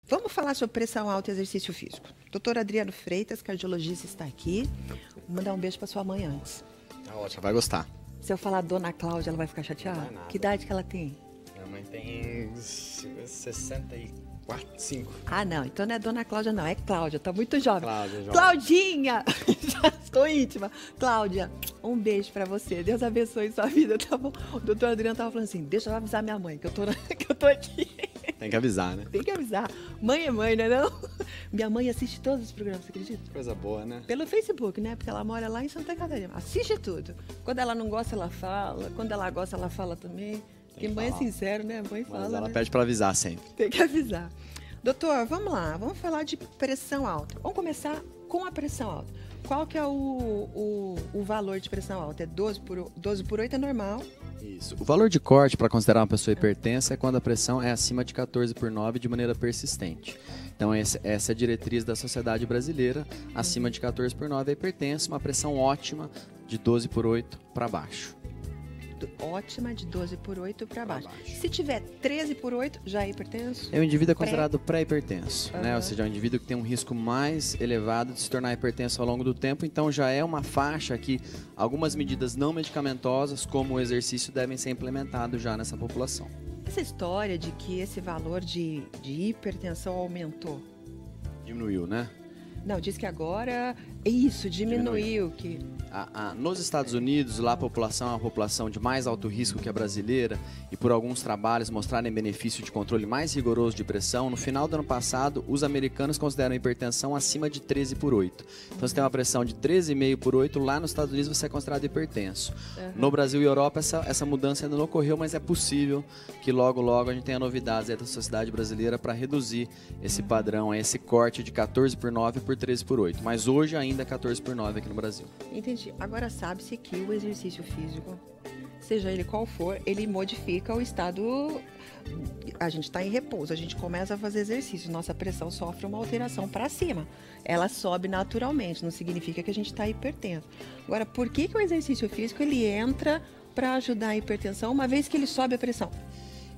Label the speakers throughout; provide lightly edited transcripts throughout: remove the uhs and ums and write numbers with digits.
Speaker 1: Vamos falar sobre pressão alta e exercício físico. Doutor Adriano Freitas, cardiologista, está aqui. Vou mandar um beijo para sua mãe antes.
Speaker 2: Tá ótimo, vai gostar.
Speaker 1: Se eu falar Dona Cláudia, ela vai ficar chateada?
Speaker 2: Não vai nada.
Speaker 1: Que idade que ela tem?
Speaker 2: Minha mãe tem 64, 5.
Speaker 1: Ah, não. Então não é Dona Cláudia, não. É Cláudia. Tá muito jovem.
Speaker 2: Cláudia, jovem.
Speaker 1: Claudinha! Já estou íntima. Cláudia, um beijo pra você. Deus abençoe sua vida, tá bom? O doutor Adriano tava falando assim, deixa eu avisar minha mãe, que eu tô aqui.
Speaker 2: Tem que avisar, né?
Speaker 1: Tem que avisar. Mãe é mãe, né não? Minha mãe assiste todos os programas, você acredita?
Speaker 2: Coisa boa, né?
Speaker 1: Pelo Facebook, né? Porque ela mora lá em Santa Catarina. Assiste tudo. Quando ela não gosta, ela fala. Quando ela gosta, ela fala também. Porque
Speaker 2: que
Speaker 1: mãe é
Speaker 2: falar.
Speaker 1: sincero, né? Mãe fala,
Speaker 2: Mas ela
Speaker 1: né?
Speaker 2: pede pra avisar sempre.
Speaker 1: Tem que avisar. Doutor, vamos lá. Vamos falar de pressão alta. Vamos começar com a pressão alta. Qual que é o valor de pressão alta? É 12 por 8 é normal.
Speaker 2: Isso. O valor de corte para considerar uma pessoa hipertensa é quando a pressão é acima de 14 por 9 de maneira persistente. Então essa é a diretriz da Sociedade Brasileira. Acima de 14 por 9 é hipertenso, uma pressão ótima de 12 por 8 para baixo.
Speaker 1: Ótima, de 12 por 8 para baixo. Se tiver 13 por 8, já é hipertenso?
Speaker 2: O indivíduo é considerado pré-hipertenso, né?
Speaker 1: Uhum.
Speaker 2: Ou seja, é um indivíduo que tem um risco mais elevado de se tornar hipertenso ao longo do tempo, então já é uma faixa que algumas medidas não medicamentosas, como o exercício, devem ser implementados já nessa população.
Speaker 1: Essa história de que esse valor de hipertensão aumentou.
Speaker 2: Diminuiu, né?
Speaker 1: Não, diz que agora isso diminuiu. Que...
Speaker 2: Nos Estados Unidos, lá a população é uma população de mais alto risco que a brasileira e por alguns trabalhos mostrarem benefício de controle mais rigoroso de pressão, no final do ano passado, os americanos consideram a hipertensão acima de 13 por 8. Então, você tem uma pressão de 13,5 por 8, lá nos Estados Unidos você é considerado hipertenso.
Speaker 1: Uhum.
Speaker 2: No Brasil e Europa, essa mudança ainda não ocorreu, mas é possível que logo, logo a gente tenha novidades aí da sociedade brasileira para reduzir esse padrão, esse corte de 14 por 9 por 13 por 8. Mas hoje ainda é 14 por 9 aqui no Brasil.
Speaker 1: Entendi. Agora sabe-se que o exercício físico, seja ele qual for, ele modifica o estado. A gente está em repouso, a gente começa a fazer exercício, nossa pressão sofre uma alteração para cima. Ela sobe naturalmente, não significa que a gente está hipertenso. Agora, por que o exercício físico ele entra para ajudar a hipertensão, uma vez que ele sobe a pressão?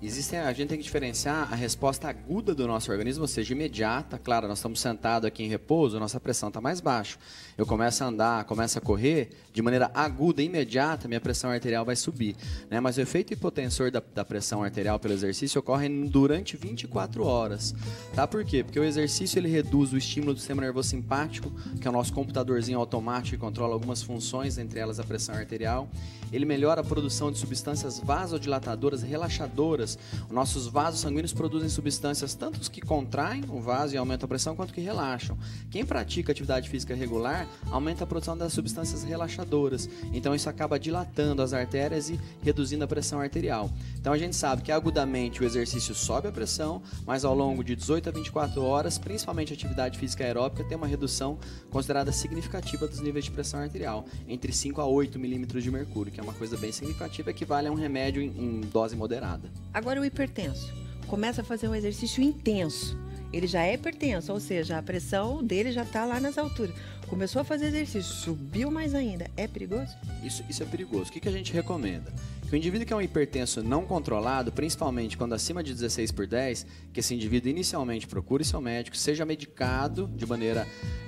Speaker 2: A gente tem que diferenciar a resposta aguda do nosso organismo, ou seja, imediata. Claro, nós estamos sentados aqui em repouso, nossa pressão está mais baixa. Eu começo a andar, começo a correr, de maneira aguda, imediata, minha pressão arterial vai subir, né? Mas o efeito hipotensor da pressão arterial pelo exercício ocorre durante 24 horas. Tá? Por quê? Porque o exercício ele reduz o estímulo do sistema nervoso simpático, que é o nosso computadorzinho automático que controla algumas funções, entre elas a pressão arterial. Ele melhora a produção de substâncias vasodilatadoras, relaxadoras. Os nossos vasos sanguíneos produzem substâncias tanto os que contraem o vaso e aumentam a pressão, quanto que relaxam. Quem pratica atividade física regular aumenta a produção das substâncias relaxadoras. Então isso acaba dilatando as artérias e reduzindo a pressão arterial. Então a gente sabe que agudamente o exercício sobe a pressão, mas ao longo de 18 a 24 horas, principalmente a atividade física aeróbica, tem uma redução considerada significativa dos níveis de pressão arterial, entre 5 a 8 milímetros de mercúrio, que é uma coisa bem significativa, equivale a um remédio em dose moderada.
Speaker 1: Agora o hipertenso começa a fazer um exercício intenso. Ele já é hipertenso, ou seja, a pressão dele já está lá nas alturas. Começou a fazer exercício, subiu mais ainda. É perigoso?
Speaker 2: Isso é perigoso. O que a gente recomenda? Que o indivíduo que é um hipertenso não controlado, principalmente quando acima de 16 por 10, que esse indivíduo inicialmente procure seu médico, seja medicado de maneira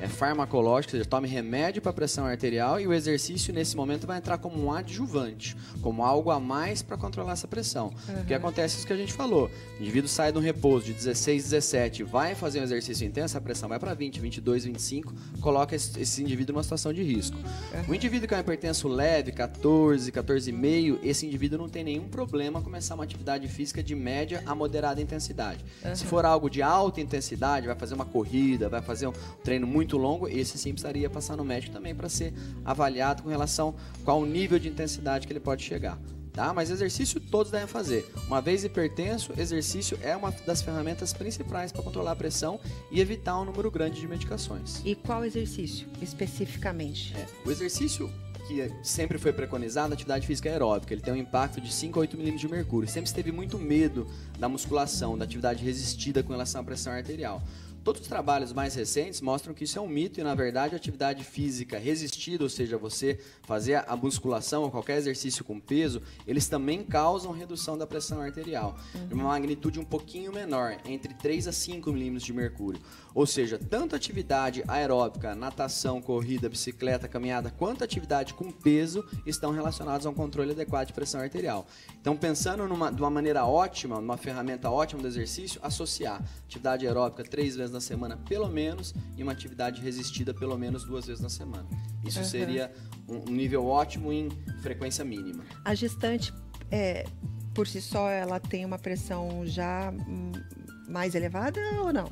Speaker 2: farmacológica, ou seja, tome remédio para pressão arterial, e o exercício nesse momento vai entrar como um adjuvante, como algo a mais para controlar essa pressão.
Speaker 1: Uhum.
Speaker 2: O que acontece é isso que a gente falou. O indivíduo sai de um repouso de 16, 17, vai fazer um exercício intenso, a pressão vai para 20, 22, 25, coloca esse indivíduo numa situação de risco. O indivíduo que é um hipertenso leve, 14, 14,5, esse indivíduo não tem nenhum problema começar uma atividade física de média a moderada intensidade. Se for algo de alta intensidade, vai fazer uma corrida, vai fazer um treino muito longo, esse sim precisaria passar no médico também para ser avaliado com relação qual o nível de intensidade que ele pode chegar. Tá? Mas exercício todos devem fazer. Uma vez hipertenso, exercício é uma das ferramentas principais para controlar a pressão e evitar um número grande de medicações.
Speaker 1: E qual exercício, especificamente?
Speaker 2: O exercício que sempre foi preconizado, a atividade física aeróbica, ele tem um impacto de 5 a 8 milímetros de mercúrio. Sempre se teve muito medo da musculação, da atividade resistida com relação à pressão arterial. Todos os trabalhos mais recentes mostram que isso é um mito e, na verdade, a atividade física resistida, ou seja, você fazer a musculação ou qualquer exercício com peso, eles também causam redução da pressão arterial, de uma magnitude um pouquinho menor, entre 3 a 5 milímetros de mercúrio. Ou seja, tanto atividade aeróbica, natação, corrida, bicicleta, caminhada, quanto atividade com peso estão relacionados a um controle adequado de pressão arterial. Então, pensando de uma maneira ótima, numa ferramenta ótima do exercício, associar atividade aeróbica 3 vezes na semana, pelo menos, e uma atividade resistida, pelo menos 2 vezes na semana. Isso seria um nível ótimo em frequência mínima.
Speaker 1: A gestante, por si só, ela tem uma pressão já mais elevada ou não?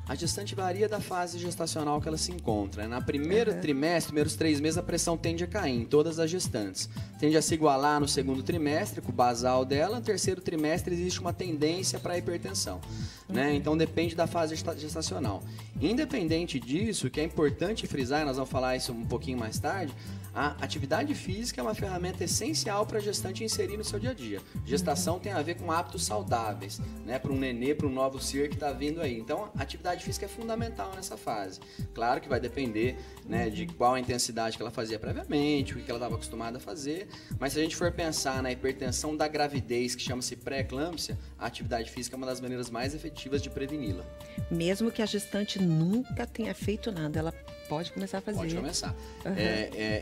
Speaker 2: A gestante varia da fase gestacional que ela se encontra. Na primeiro trimestre, primeiros 3 meses, a pressão tende a cair em todas as gestantes. Tende a se igualar no segundo trimestre, com o basal dela. No terceiro trimestre, existe uma tendência para a hipertensão. Né? Então, depende da fase gestacional. Independente disso, o que é importante frisar, e nós vamos falar isso um pouquinho mais tarde, a atividade física é uma ferramenta essencial para a gestante inserir no seu dia a dia. Gestação tem a ver com hábitos saudáveis, né? Para um nenê, para um novo ser que está vindo aí. Então, a atividade física é fundamental nessa fase. Claro que vai depender, né, de qual a intensidade que ela fazia previamente, o que ela estava acostumada a fazer, mas se a gente for pensar na hipertensão da gravidez, que chama-se pré-eclâmpsia, a atividade física é uma das maneiras mais efetivas de preveni-la.
Speaker 1: Mesmo que a gestante nunca tenha feito nada, ela pode começar a fazer.
Speaker 2: Pode começar.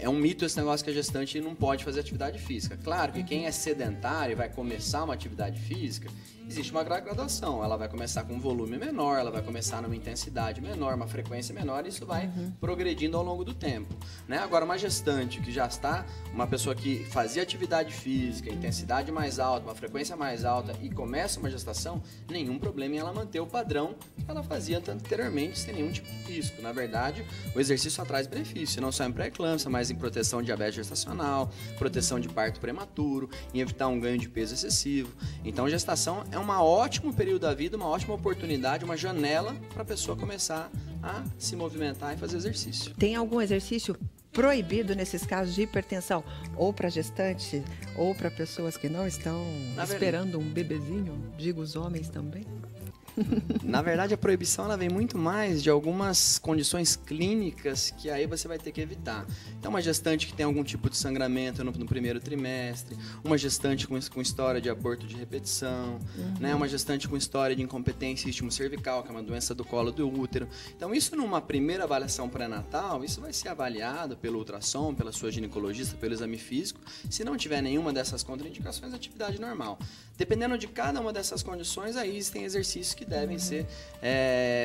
Speaker 2: É um mito esse negócio que a gestante não pode fazer atividade física. Claro que quem é sedentário e vai começar uma atividade física, existe uma graduação. Ela vai começar com um volume menor, ela vai começar numa intensidade menor, uma frequência menor, e isso vai progredindo ao longo do tempo. Né? Agora, uma gestante que já está, uma pessoa que fazia atividade física, intensidade mais alta, uma frequência mais alta, e começa uma gestação, nenhum problema em ela manter o padrão que ela fazia anteriormente, sem nenhum tipo de risco. Na verdade, o exercício só traz benefício, não só em pré-eclâmpsia, mas em proteção de diabetes gestacional, proteção de parto prematuro, em evitar um ganho de peso excessivo. Então, gestação é um ótimo período da vida, uma ótima oportunidade, uma janela para a pessoa começar a se movimentar e fazer exercício.
Speaker 1: Tem algum exercício proibido nesses casos de hipertensão? Ou para gestante, ou para pessoas que não estão esperando um bebezinho? Digo, os homens também?
Speaker 2: Na verdade, a proibição ela vem muito mais de algumas condições clínicas que aí você vai ter que evitar. Então, uma gestante que tem algum tipo de sangramento no primeiro trimestre, uma gestante com história de aborto de repetição, né? Uma gestante com história de incompetência istmo cervical, que é uma doença do colo do útero. Então, isso numa primeira avaliação pré-natal, isso vai ser avaliado pelo ultrassom, pela sua ginecologista, pelo exame físico. Se não tiver nenhuma dessas contraindicações, atividade normal. Dependendo de cada uma dessas condições, aí existem exercícios que devem ser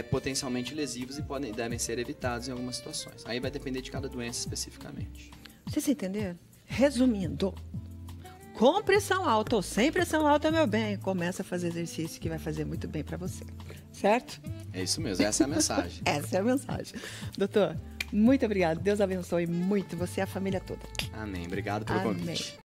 Speaker 2: potencialmente lesivos e devem ser evitados em algumas situações. Aí vai depender de cada doença especificamente.
Speaker 1: Vocês entenderam? Resumindo, com pressão alta ou sem pressão alta, meu bem, começa a fazer exercício que vai fazer muito bem para você, certo?
Speaker 2: É isso mesmo, essa é a mensagem.
Speaker 1: Essa é a mensagem. Doutor, muito obrigado. Deus abençoe muito você e a família toda.
Speaker 2: Amém. Obrigado pelo convite.